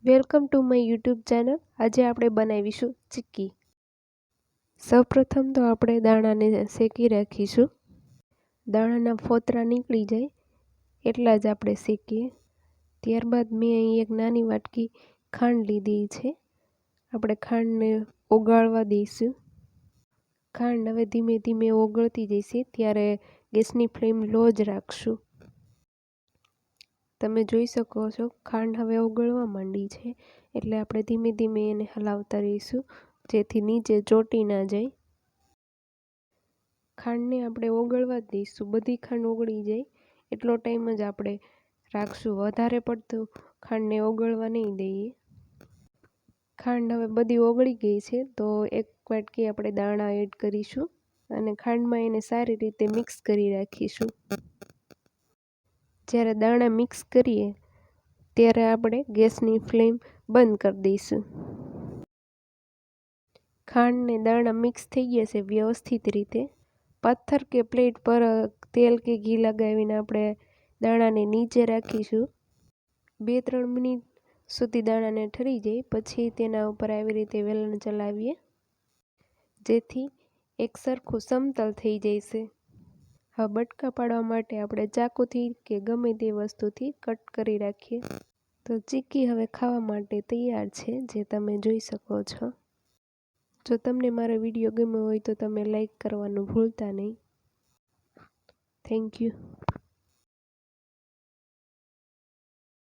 Welcome to my YouTube channel. આજે આપણે બનાવીશું ચીક્કી। સૌપ્રથમ તો આપણે દાણાને શેકી રાખીશું। દાણાના ફોતરા નીકળી જાય એટલા જ આપણે શેકીએ। ત્યારબાદ મેં અહીં એક નાની વાટકી ખાંડ લીધી છે। આપણે ખાંડને ઓગાળવા દઈશું। ખાંડ હવે ધીમે ધીમે ઓગળતી જશે ત્યારે ગેસની ફ્લેમ લો જ રાખશું। તમે જોઈ શકો છો ખાંડ હવે ઓગળવા માંડી છે, એટલે આપણે ધીમે ધીમે એને હલાવતા રહીશું જેથી નીચે ચોંટી ના જાય। ખાંડને આપણે ઓગળવા જ દઈશું। બધી ખાંડ ઓગળી જાય એટલો ટાઈમ જ આપણે રાખશું, વધારે પડતું ખાંડને ઓગળવા નહીં દઈએ। ખાંડ હવે બધી ઓગળી ગઈ છે તો એક વાટકી આપણે દાણા એડ કરીશું અને ખાંડમાં એને સારી રીતે મિક્સ કરી રાખીશું। જ્યારે દાણા મિક્સ કરીએ ત્યારે આપણે ગેસની ફ્લેમ બંધ કરી દઈશું। ખાંડ ને દાણા મિક્સ થઈ ગયા છે વ્યવસ્થિત રીતે। પથ્થર કે પ્લેટ પર તેલ કે ઘી લગાવીને આપણે દાણાને નીચે રાખીશું। 2-3 મિનિટ સુધી દાણાને ઠરી જાય પછી તેના ઉપર આવી રીતે વેલણ ચલાવીએ જેથી એકસરખું સમતલ થઈ જશે। હવે બટકા પાડવા માટે આપણે ચાકુથી કે ગમે તે વસ્તુથી કટ કરી રાખીએ તો ચીક્કી હવે ખાવા માટે તૈયાર છે, જે તમે જોઈ શકો છો। જો તમને મારો વિડીયો ગમ્યો હોય તો તમે લાઈક કરવાનું ભૂલતા નહીં। Thank you.